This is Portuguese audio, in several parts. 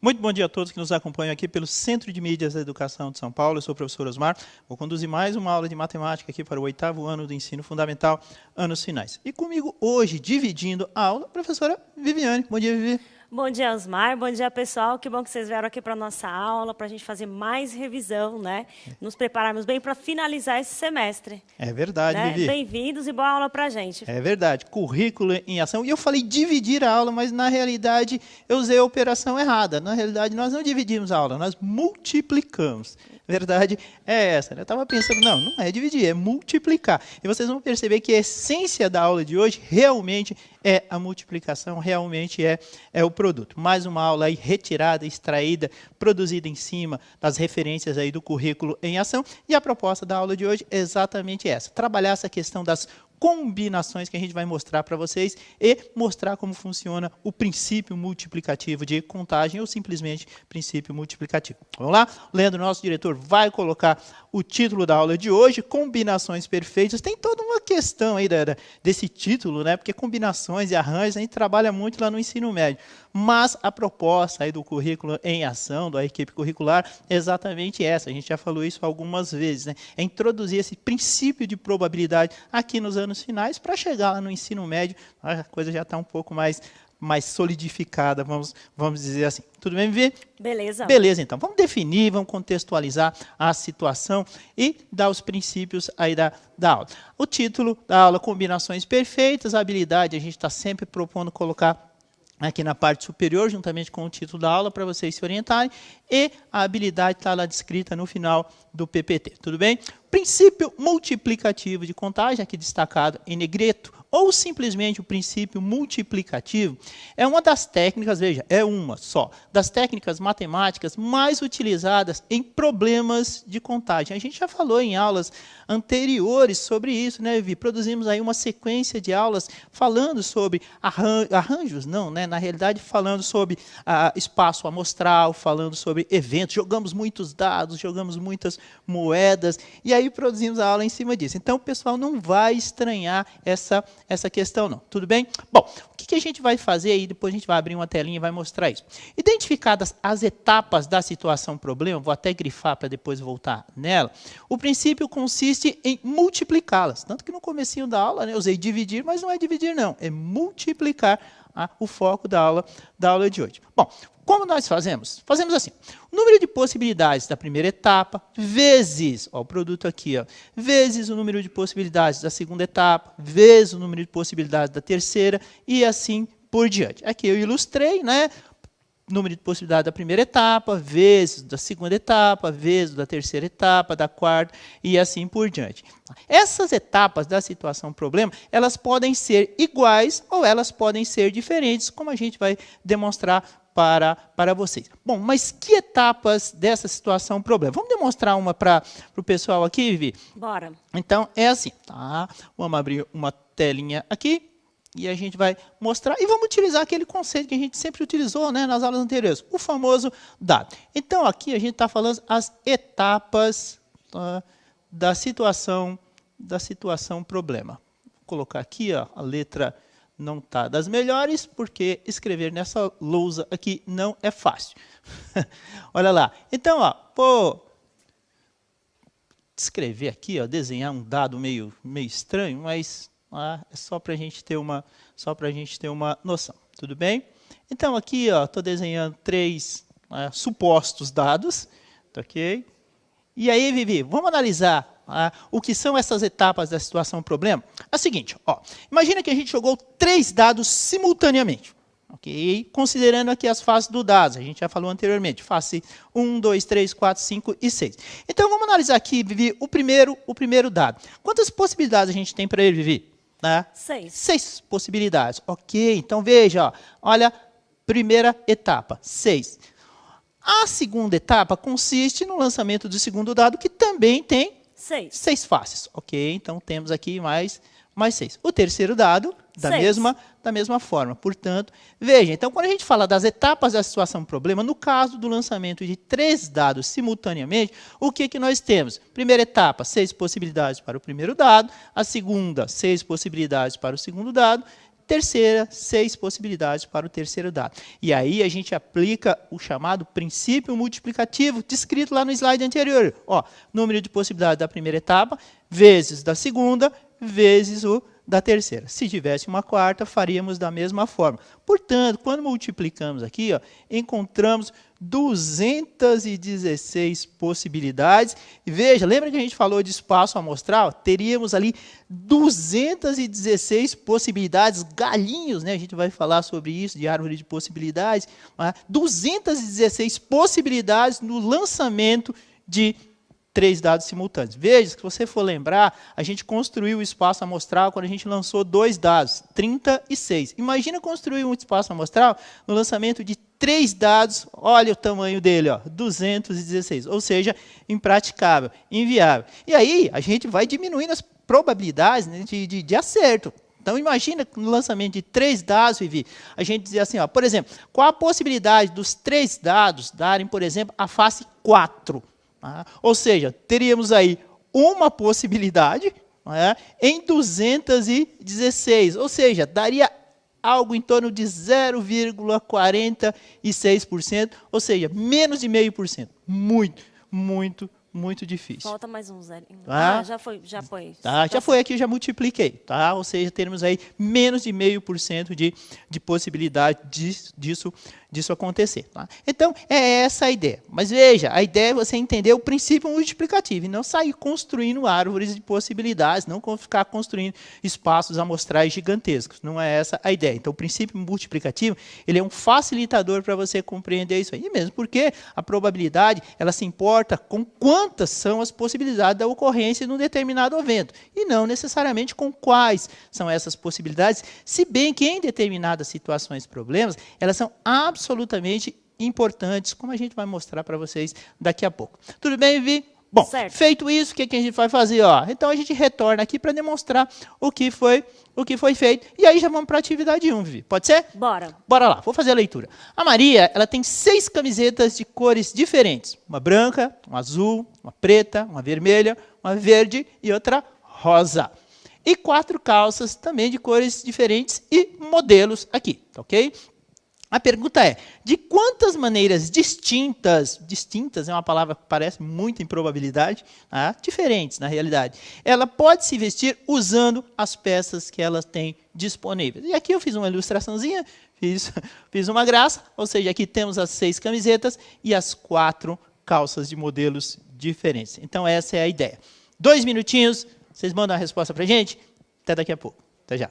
Muito bom dia a todos que nos acompanham aqui pelo Centro de Mídias da Educação de São Paulo. Eu sou o professor Osmar. Vou conduzir mais uma aula de matemática aqui para o 8º ano do ensino fundamental, anos finais. E comigo hoje, dividindo a aula, a professora Viviane. Bom dia, Vivi. Bom dia, Osmar. Bom dia, pessoal. Que bom que vocês vieram aqui para a nossa aula, para a gente fazer mais revisão, né? Nos prepararmos bem para finalizar esse semestre. É verdade, né? Vivi. Bem-vindos e boa aula para a gente. É verdade. Currículo em ação. E eu falei dividir a aula, mas na realidade eu usei a operação errada. Na realidade, nós não dividimos a aula, nós multiplicamos. Verdade é essa. Eu estava pensando, não é dividir, é multiplicar. E vocês vão perceber que a essência da aula de hoje realmente é a multiplicação, realmente é o produto. Mais uma aula aí retirada, extraída, produzida em cima das referências aí do currículo em ação. E a proposta da aula de hoje é exatamente essa. Trabalhar essa questão das combinações que a gente vai mostrar para vocês e mostrar como funciona o princípio multiplicativo de contagem ou simplesmente princípio multiplicativo. Vamos lá? O Leandro, nosso diretor, vai colocar o título da aula de hoje, combinações perfeitas. Tem toda uma questão aí desse título, né? Porque combinações e arranjos a gente trabalha muito lá no ensino médio. Mas a proposta aí do currículo em ação, da equipe curricular, é exatamente essa. A gente já falou isso algumas vezes, né? É introduzir esse princípio de probabilidade aqui nos anos finais para chegar lá no ensino médio, a coisa já está um pouco mais solidificada, vamos dizer assim. Tudo bem, Vivi? Beleza. Beleza, então. Vamos definir, vamos contextualizar a situação e dar os princípios aí da aula. O título da aula, combinações perfeitas, a habilidade, a gente está sempre propondo colocar aqui na parte superior, juntamente com o título da aula, para vocês se orientarem, e a habilidade está lá descrita no final do PPT, tudo bem? Princípio multiplicativo de contagem, aqui destacado em negrito, ou simplesmente o princípio multiplicativo, é uma das técnicas, veja, é uma só, das técnicas matemáticas mais utilizadas em problemas de contagem. A gente já falou em aulas anteriores sobre isso, né, Vi? Produzimos aí uma sequência de aulas falando sobre arranjos, não, né? Na realidade, falando sobre espaço amostral, falando sobre eventos, jogamos muitos dados, jogamos muitas moedas, e aí produzimos a aula em cima disso. Então, o pessoal não vai estranhar essa questão, não. Tudo bem? Bom, o que a gente vai fazer aí? Depois a gente vai abrir uma telinha e vai mostrar isso. Identificadas as etapas da situação problema, vou até grifar para depois voltar nela, o princípio consiste em multiplicá-las. Tanto que no comecinho da aula, né, eu usei dividir, mas não é dividir, não. É multiplicar o foco da aula de hoje. Bom, como nós fazemos? Fazemos assim, o número de possibilidades da primeira etapa, vezes, ó, o produto aqui, ó, vezes o número de possibilidades da segunda etapa, vezes o número de possibilidades da terceira, e assim por diante. Aqui eu ilustrei, né? Número de possibilidades da primeira etapa, vezes da segunda etapa, vezes da terceira etapa, da quarta, e assim por diante. Essas etapas da situação problema, elas podem ser iguais ou elas podem ser diferentes, como a gente vai demonstrar para vocês. Bom, mas que etapas dessa situação problema? Vamos demonstrar uma para o pessoal aqui, Vivi? Bora. Então, é assim, tá? Vamos abrir uma telinha aqui e a gente vai mostrar e vamos utilizar aquele conceito que a gente sempre utilizou, né, nas aulas anteriores, o famoso dado. Então, aqui a gente está falando as etapas da situação problema. Vou colocar aqui, ó, a letra não está das melhores, porque escrever nessa lousa aqui não é fácil. Olha lá. Então, ó, vou escrever aqui, ó, desenhar um dado meio estranho, mas é só para a gente ter uma noção. Tudo bem? Então, aqui estou desenhando 3 supostos dados. Ok? E aí, Vivi, vamos analisar o que são essas etapas da situação problema? É o seguinte, ó, imagina que a gente jogou 3 dados simultaneamente, ok? Considerando aqui as faces do dado, a gente já falou anteriormente, face 1, 2, 3, 4, 5 e 6. Então, vamos analisar aqui, Vivi, o primeiro dado. Quantas possibilidades a gente tem para ele, Vivi? 6 possibilidades, ok? Então, veja, ó, olha, primeira etapa, 6. A segunda etapa consiste no lançamento do segundo dado, que também tem 6 faces. Ok, então temos aqui mais 6. O terceiro dado, da mesma forma. Portanto, veja, então quando a gente fala das etapas da situação problema, no caso do lançamento de 3 dados simultaneamente, o que nós temos? Primeira etapa, 6 possibilidades para o primeiro dado. A segunda, 6 possibilidades para o segundo dado. terceira, 6 possibilidades para o terceiro dado. E aí a gente aplica o chamado princípio multiplicativo, descrito lá no slide anterior. Ó, número de possibilidades da primeira etapa, vezes da segunda, vezes o da terceira. Se tivesse uma quarta, faríamos da mesma forma. Portanto, quando multiplicamos aqui, ó, encontramos 216 possibilidades. E veja, lembra que a gente falou de espaço amostral? Teríamos ali 216 possibilidades, galinhos, né? A gente vai falar sobre isso, de árvore de possibilidades. 216 possibilidades no lançamento de 3 dados simultâneos. Veja, se você for lembrar, a gente construiu o espaço amostral quando a gente lançou 2 dados, 36. Imagina construir um espaço amostral no lançamento de 3 dados, olha o tamanho dele, ó, 216, ou seja, impraticável, inviável. E aí, a gente vai diminuindo as probabilidades, né, de acerto. Então, imagina no lançamento de 3 dados, Vivi, a gente dizer assim, ó, por exemplo, qual a possibilidade dos 3 dados darem, por exemplo, a face 4? Ou seja, teríamos aí uma possibilidade, em 216, ou seja, daria algo em torno de 0,46%, ou seja, menos de 0,5%. Muito difícil. Falta mais um zero. Já foi. Tá, já foi aqui, já multipliquei. Tá? Ou seja, teremos aí menos de 0,5% de possibilidade disso acontecer. Tá? Então, é essa a ideia. Mas veja, a ideia é você entender o princípio multiplicativo e não sair construindo árvores de possibilidades, não ficar construindo espaços amostrais gigantescos. Não é essa a ideia. Então, o princípio multiplicativo, ele é um facilitador para você compreender isso aí. E mesmo porque a probabilidade, ela se importa com quantas são as possibilidades da ocorrência de um determinado evento, e não necessariamente com quais são essas possibilidades, se bem que em determinadas situações, problemas, elas são absolutamente importantes, como a gente vai mostrar para vocês daqui a pouco. Tudo bem, Vivi? Bom, certo. Feito isso, o que a gente vai fazer? Ó? Então, a gente retorna aqui para demonstrar o que foi feito. E aí já vamos para a atividade 1, Vivi. Pode ser? Bora. Bora lá, vou fazer a leitura. A Maria, ela tem 6 camisetas de cores diferentes. Uma branca, uma azul, uma preta, uma vermelha, uma verde e outra rosa. E 4 calças também de cores diferentes e modelos aqui, tá ok? A pergunta é, de quantas maneiras distintas é uma palavra que parece muito em probabilidade, diferentes na realidade, ela pode se vestir usando as peças que ela tem disponíveis. E aqui eu fiz uma ilustraçãozinha, fiz uma graça, ou seja, aqui temos as 6 camisetas e as 4 calças de modelos diferentes. Então essa é a ideia. 2 minutinhos, vocês mandam a resposta para a gente? Até daqui a pouco. Até já.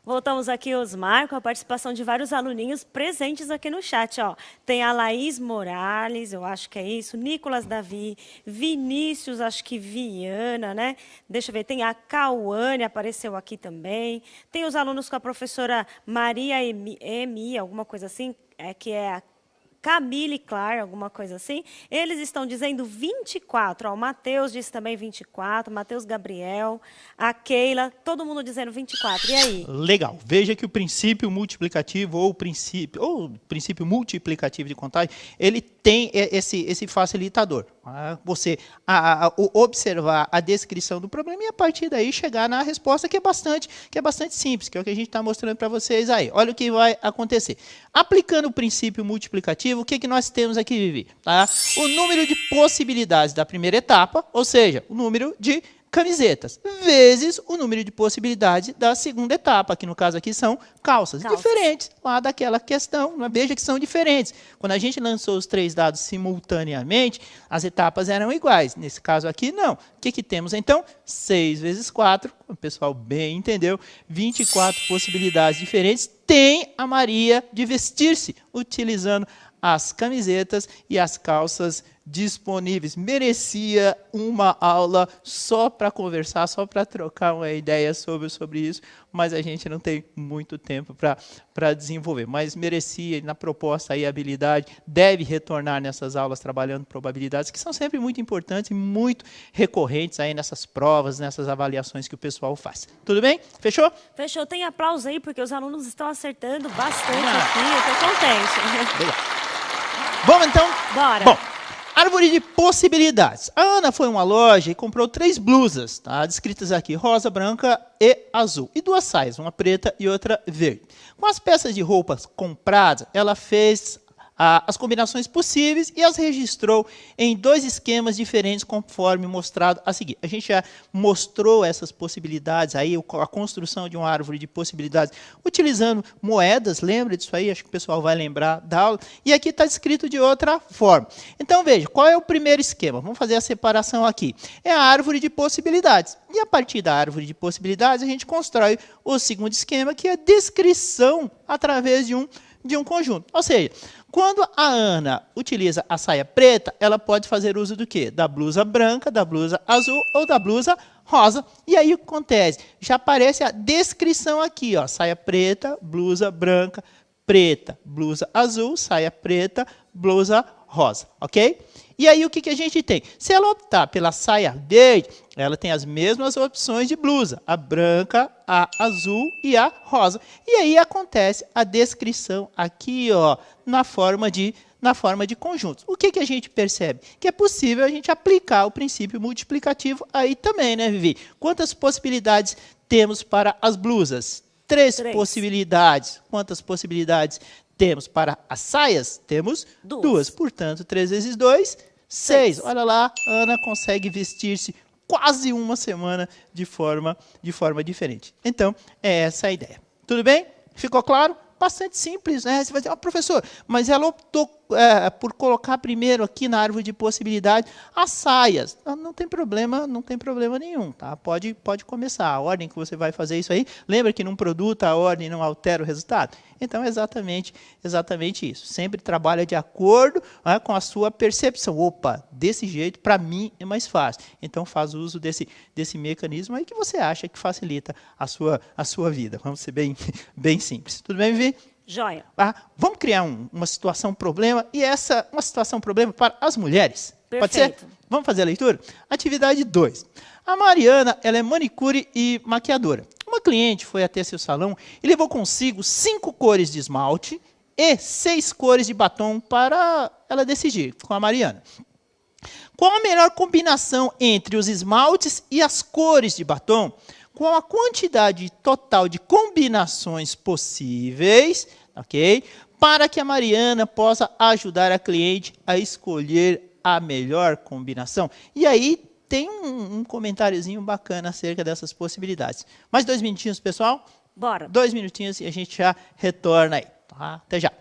Voltamos aqui, Osmar, com a participação de vários aluninhos presentes aqui no chat. Ó. Tem a Laís Morales, eu acho que é isso, Nicolas Davi, Vinícius, acho que Viana, né? Deixa eu ver, tem a Cauane, apareceu aqui também. Tem os alunos com a professora Maria Emi, alguma coisa assim, que é a Camille Clar, alguma coisa assim. Eles estão dizendo 24. Ó, o Matheus disse também 24. Matheus Gabriel, a Keila, todo mundo dizendo 24. E aí? Legal. Veja que o princípio multiplicativo ou o princípio multiplicativo de contagem, ele tem esse facilitador. Você observar a descrição do problema e a partir daí chegar na resposta que é bastante simples, que é o que a gente está mostrando para vocês aí. Olha o que vai acontecer. Aplicando o princípio multiplicativo, o que nós temos aqui, Vivi? Tá? O número de possibilidades da primeira etapa, ou seja, o número de camisetas, vezes o número de possibilidades da segunda etapa, que no caso aqui são calças. Diferentes lá daquela questão, veja que são diferentes. Quando a gente lançou os 3 dados simultaneamente, as etapas eram iguais. Nesse caso aqui, não. O que temos então? 6 vezes 4, o pessoal bem entendeu, 24 possibilidades diferentes. Tem a Maria de vestir-se utilizando as camisetas e as calças disponíveis. Merecia uma aula só para conversar, só para trocar uma ideia sobre isso, mas a gente não tem muito tempo para desenvolver. Mas merecia, na proposta aí, a habilidade, deve retornar nessas aulas trabalhando probabilidades, que são sempre muito importantes e muito recorrentes aí nessas provas, nessas avaliações que o pessoal faz. Tudo bem? Fechou? Fechou. Tem aplauso aí, porque os alunos estão acertando bastante aqui. Eu estou contente. Legal. Vamos então? Bora. Bom, árvore de possibilidades. A Ana foi a uma loja e comprou 3 blusas, tá? Descritas aqui, rosa, branca e azul. E 2 saias, uma preta e outra verde. Com as peças de roupas compradas, ela fez as combinações possíveis e as registrou em 2 esquemas diferentes, conforme mostrado a seguir. A gente já mostrou essas possibilidades aí, a construção de uma árvore de possibilidades, utilizando moedas, lembra disso aí? Acho que o pessoal vai lembrar da aula. E aqui está escrito de outra forma. Então, veja, qual é o primeiro esquema? Vamos fazer a separação aqui. É a árvore de possibilidades. E a partir da árvore de possibilidades, a gente constrói o segundo esquema, que é a descrição através de um conjunto. Ou seja, quando a Ana utiliza a saia preta, ela pode fazer uso do quê? Da blusa branca, da blusa azul ou da blusa rosa. E aí o que acontece? Já aparece a descrição aqui, ó, saia preta, blusa branca, preta, blusa azul, saia preta, blusa rosa, ok? E aí o que a gente tem? Se ela optar pela saia verde, ela tem as mesmas opções de blusa, a branca, a azul e a rosa. E aí acontece a descrição aqui, ó, na forma de conjuntos. O que a gente percebe? Que é possível a gente aplicar o princípio multiplicativo aí também, né, Vivi? Quantas possibilidades temos para as blusas? 3 possibilidades. Quantas possibilidades temos para as saias? Temos 2. Portanto, 3 vezes 2, 6. Olha lá, Ana consegue vestir-se quase uma semana de forma diferente. Então, é essa a ideia. Tudo bem? Ficou claro? Bastante simples, né? Você vai dizer, professor, mas ela optou por colocar primeiro aqui na árvore de possibilidade as saias. Não tem problema nenhum, tá? Pode começar. A ordem que você vai fazer isso aí, lembra que num produto a ordem não altera o resultado? Então, é exatamente isso. Sempre trabalha de acordo, né, com a sua percepção. Opa, desse jeito, para mim, é mais fácil. Então, faz uso desse mecanismo aí que você acha que facilita a sua vida. Vamos ser bem simples. Tudo bem, Vivi? Joia. Vamos criar uma situação problema, e uma situação problema para as mulheres. Perfeito. Pode ser? Vamos fazer a leitura? Atividade 2. A Mariana, ela é manicure e maquiadora. Uma cliente foi até seu salão e levou consigo 5 cores de esmalte e 6 cores de batom para ela decidir com a Mariana. Qual a melhor combinação entre os esmaltes e as cores de batom? Qual a quantidade total de combinações possíveis, ok? Para que a Mariana possa ajudar a cliente a escolher a melhor combinação. E aí tem um comentáriozinho bacana acerca dessas possibilidades. Mais 2 minutinhos, pessoal? Bora. 2 minutinhos e a gente já retorna aí. Tá? Até já.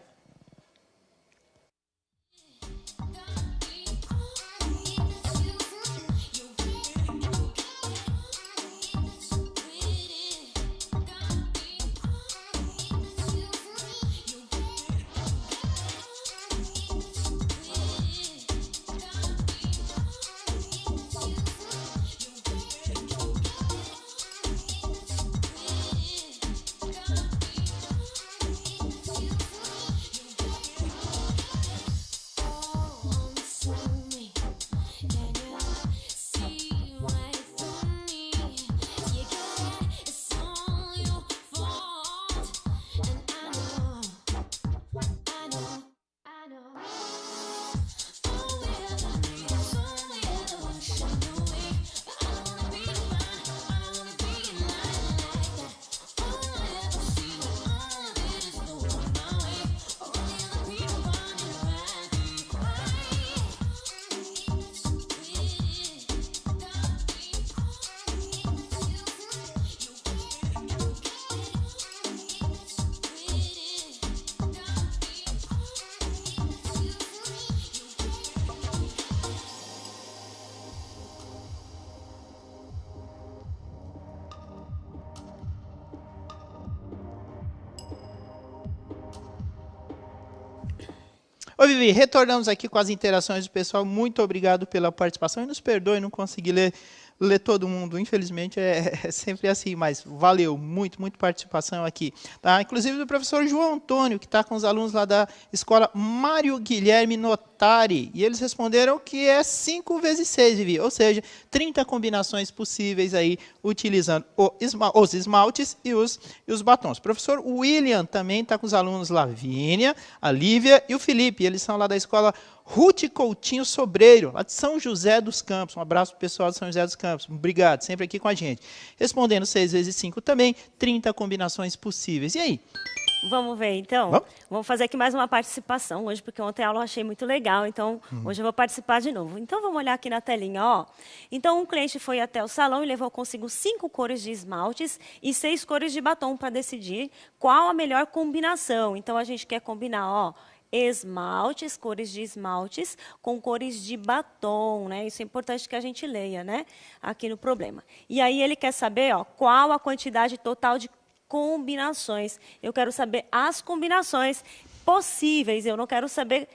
Ô, Vivi, retornamos aqui com as interações do pessoal. Muito obrigado pela participação. E nos perdoe, não consegui ler todo mundo. Infelizmente, é sempre assim, mas valeu. Muito participação aqui. Tá? Inclusive do professor João Antônio, que está com os alunos lá da escola Mário Guilherme Notari. E eles responderam que é 5 vezes 6, Vivi. Ou seja, 30 combinações possíveis aí, utilizando os esmaltes e os batons. O professor William também está com os alunos Lavínia, a Lívia e o Felipe. Eles são lá da escola Ruth Coutinho Sobreiro, lá de São José dos Campos. Um abraço para o pessoal de São José dos Campos. Obrigado, sempre aqui com a gente. Respondendo 6 vezes 5 também, 30 combinações possíveis. E aí? Vamos ver, então? Vamos fazer aqui mais uma participação hoje, porque ontem a aula eu achei muito legal, então hoje eu vou participar de novo. Então, vamos olhar aqui na telinha, ó. Então, um cliente foi até o salão e levou consigo 5 cores de esmaltes e 6 cores de batom para decidir qual a melhor combinação. Então, a gente quer combinar, ó, esmaltes, cores de esmaltes com cores de batom, né? Isso é importante que a gente leia, né? Aqui no problema. E aí ele quer saber, ó, qual a quantidade total de combinações. Eu quero saber as combinações possíveis. Eu não quero saber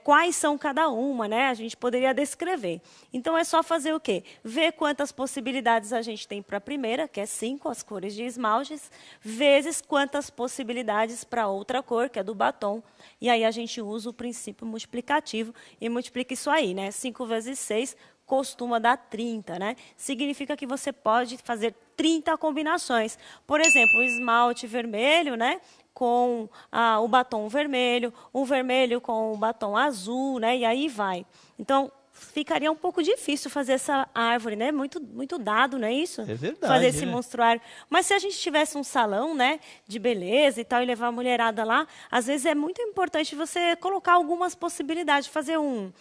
quais são cada uma, né? A gente poderia descrever. Então, é só fazer o quê? Ver quantas possibilidades a gente tem para a primeira, que é 5, as cores de esmaltes, vezes quantas possibilidades para outra cor, que é do batom. E aí a gente usa o princípio multiplicativo e multiplica isso aí, né? 5 vezes 6 costuma dar 30, né? Significa que você pode fazer 30 combinações. Por exemplo, o esmalte vermelho, né? Com o batom vermelho, o vermelho com o batom azul, né? E aí vai. Então, ficaria um pouco difícil fazer essa árvore, né? Muito dado, não é isso? É verdade. Fazer esse monstruário. Mas se a gente tivesse um salão, né, de beleza e tal, e levar a mulherada lá, às vezes é muito importante você colocar algumas possibilidades, fazer um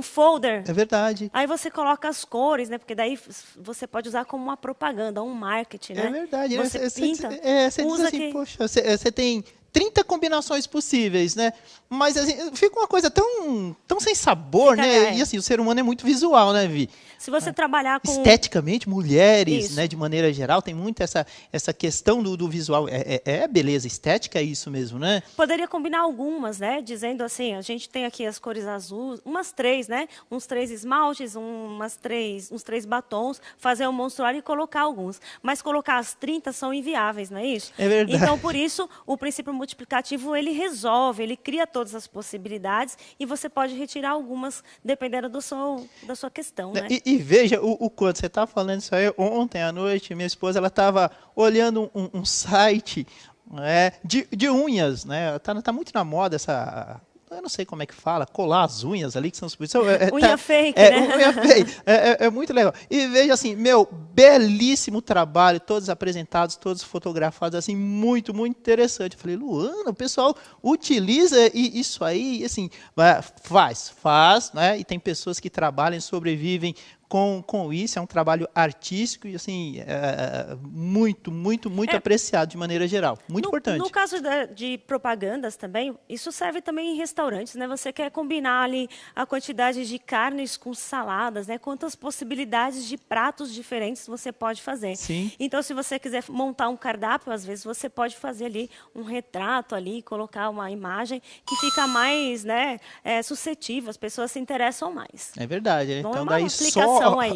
folder. É verdade. Aí você coloca as cores, né? Porque daí você pode usar como uma propaganda, um marketing, né? É verdade. Você pinta, você diz assim, poxa, você tem 30 combinações possíveis, né? Mas assim, fica uma coisa tão sem sabor, né? E assim, o ser humano é muito visual, né, Vi? Se você trabalhar com... Esteticamente, mulheres, né, de maneira geral, tem muito essa questão do visual. É beleza, estética é isso mesmo, né? Poderia combinar algumas, né? Dizendo assim, a gente tem aqui as cores azuis, umas 3, né? Uns 3 esmaltes, uns 3 batons, fazer um monstruário e colocar alguns. Mas colocar as 30 são inviáveis, não é isso? É verdade. Então, por isso, o princípio multiplicativo, ele resolve, ele cria todas as possibilidades e você pode retirar algumas, dependendo da sua questão, né? E veja o quanto você está falando isso aí. Ontem à noite, minha esposa estava olhando um site de unhas, né? Tá muito na moda essa... Eu não sei como é que fala, colar as unhas ali, que são... Unha fake, né? Unha fake. É muito legal. E veja assim, belíssimo trabalho, todos apresentados, todos fotografados, assim, muito interessante. Eu falei, Luana, o pessoal utiliza isso aí, assim, faz, né? E tem pessoas que trabalham, sobrevivem com isso, é um trabalho artístico e assim, muito apreciado de maneira geral. Muito importante. No caso de propagandas também, isso serve também em restaurantes, né? Você quer combinar ali a quantidade de carnes com saladas, né? Quantas possibilidades de pratos diferentes você pode fazer. Sim. Então, se você quiser montar um cardápio, às vezes você pode fazer ali um retrato ali, colocar uma imagem que fica mais, né, suscetível, as pessoas se interessam mais. É verdade. Então, daí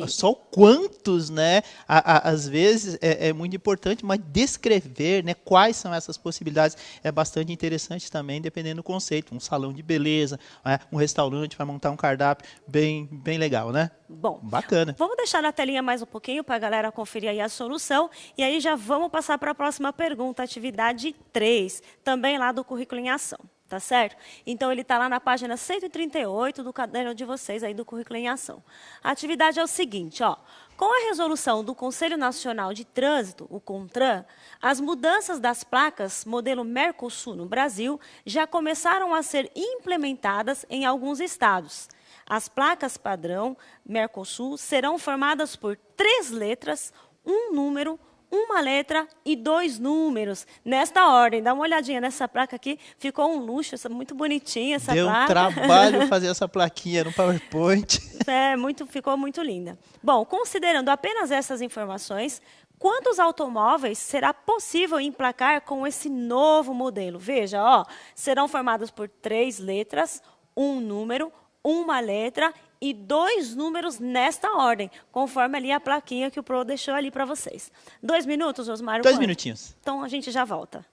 só quantos, né? Às vezes é muito importante, mas descrever, né, quais são essas possibilidades é bastante interessante também, dependendo do conceito. Um salão de beleza, né, um restaurante vai montar um cardápio bem legal, né? Bom, bacana. Vamos deixar na telinha mais um pouquinho para a galera conferir aí a solução. E aí já vamos passar para a próxima pergunta, atividade 3, também lá do Currículo em Ação. Tá certo? Então, ele está lá na página 138 do caderno de vocês, aí do Currículo em Ação. A atividade é o seguinte, ó. Com a resolução do Conselho Nacional de Trânsito, o CONTRAN, as mudanças das placas modelo Mercosul no Brasil já começaram a ser implementadas em alguns estados. As placas padrão Mercosul serão formadas por 3 letras, um número, uma letra e 2 números, nesta ordem. Dá uma olhadinha nessa placa aqui, ficou um luxo, muito bonitinha essa placa. Deu trabalho fazer essa plaquinha no PowerPoint. Ficou muito linda. Bom, considerando apenas essas informações, Quantos automóveis será possível emplacar com esse novo modelo? Veja, ó, serão formados por 3 letras, um número, uma letra e 2 números nesta ordem, conforme ali a plaquinha que o Pro deixou ali para vocês. 2 minutos, Osmar? 2 minutinhos. Então a gente já volta.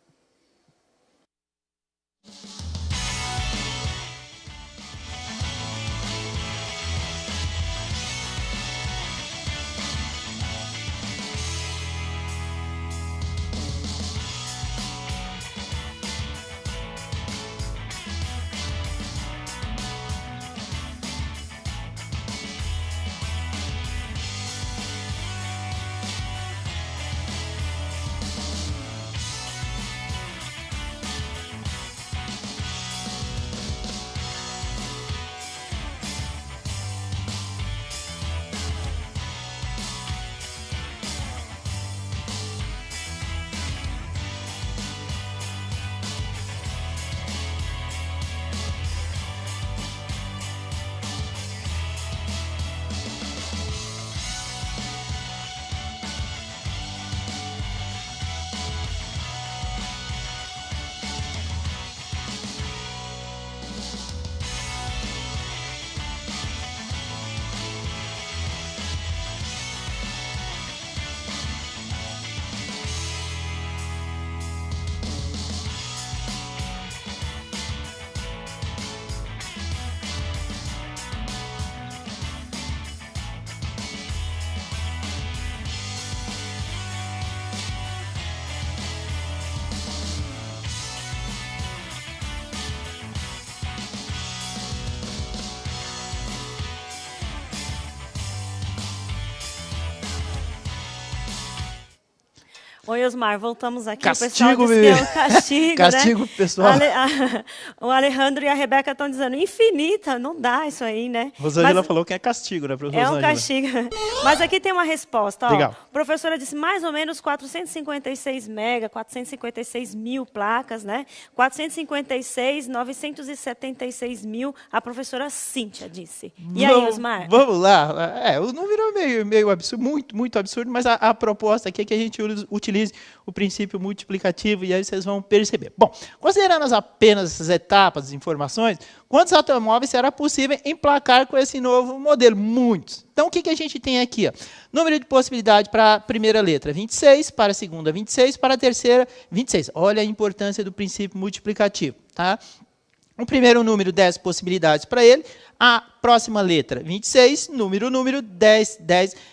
Oi, Osmar, voltamos aqui. Castigo, o pessoal disse que é um castigo, castigo, né? pessoal. O Alejandro e a Rebeca estão dizendo, infinita, não dá isso aí, né? Rosângela falou que é castigo, né, professor? É um castigo. Mas aqui tem uma resposta, ó. Legal. A professora disse mais ou menos 456 mega, 456 mil placas, né? 456, 976 mil, a professora Cíntia disse. E aí, Osmar? Vamos lá. O número é meio absurdo, muito absurdo, mas a proposta aqui é que a gente utilize o princípio multiplicativo e aí vocês vão perceber. Bom, considerando apenas essas etapas, informações, quantos automóveis será possível emplacar com esse novo modelo? Muitos. Então, o que a gente tem aqui? Ó? Número de possibilidade para a primeira letra, 26, para a segunda, 26, para a terceira, 26. Olha a importância do princípio multiplicativo, tá? O primeiro número, 10 possibilidades para ele. A próxima letra, 26, número, 10,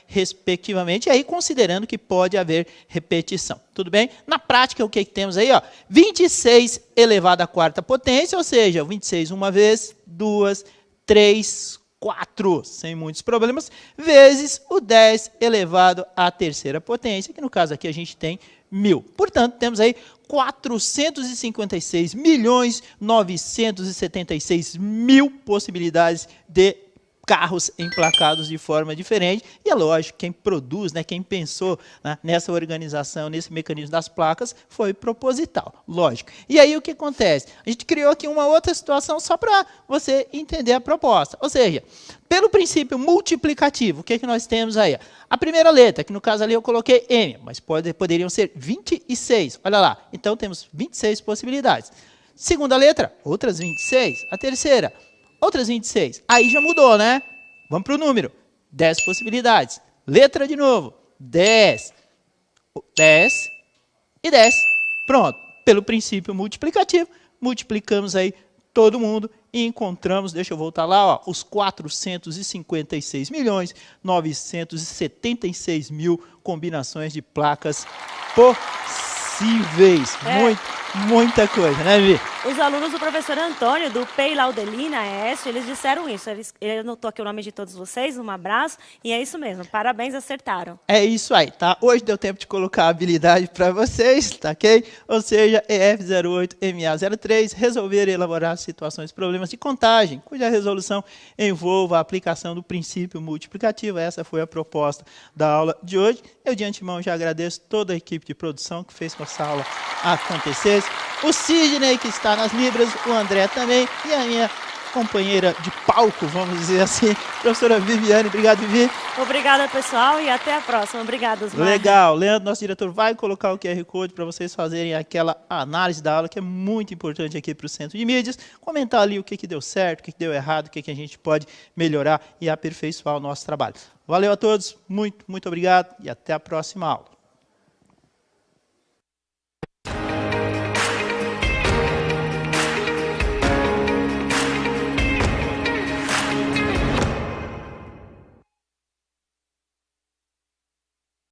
respectivamente. E aí, considerando que pode haver repetição. Tudo bem? Na prática, o que temos aí? Ó, 26 elevado à quarta potência, ou seja, 26 uma vez, 2, 3, 4, sem muitos problemas, vezes o 10 elevado à terceira potência, que no caso aqui a gente tem 1000. Portanto, temos aí 456.976.000 possibilidades de carros emplacados de forma diferente. E é lógico, quem produz, né, quem pensou, né, nessa organização, nesse mecanismo das placas, foi proposital, lógico. E aí o que acontece? A gente criou aqui uma outra situação só para você entender a proposta. Ou seja, pelo princípio multiplicativo, o que nós temos aí? A primeira letra, que no caso ali eu coloquei M, mas poderiam ser 26. Olha lá, então temos 26 possibilidades. Segunda letra, outras 26. A terceira, outras 26. Aí já mudou, né? Vamos para o número. 10 possibilidades. Letra de novo. 10. 10 e 10. Pronto. Pelo princípio multiplicativo, multiplicamos aí todo mundo e encontramos, deixa eu voltar lá, ó, os 456.976.000 combinações de placas possíveis. Muita coisa, né, Vi? Os alunos do professor Antônio, do PEI Laudelina Aécio, eles disseram isso. Ele anotou aqui o nome de todos vocês, um abraço, e é isso mesmo. Parabéns, acertaram. É isso aí, tá? Hoje deu tempo de colocar a habilidade para vocês, tá ok? Ou seja, EF08, MA03, resolver e elaborar situações, problemas de contagem, cuja resolução envolva a aplicação do princípio multiplicativo. Essa foi a proposta da aula de hoje. Eu, de antemão, já agradeço toda a equipe de produção que fez com que essa aula acontecesse. O Sidney, que está nas Libras, o André também, e a minha companheira de palco, vamos dizer assim, professora Viviane. Obrigado, Vivi. Obrigada, pessoal, e até a próxima. Obrigada, Osmar. Legal. Leandro, nosso diretor, vai colocar o QR Code para vocês fazerem aquela análise da aula, que é muito importante aqui para o Centro de Mídias. Comentar ali o que deu certo, o que deu errado, o que a gente pode melhorar e aperfeiçoar o nosso trabalho. Valeu a todos, muito obrigado e até a próxima aula.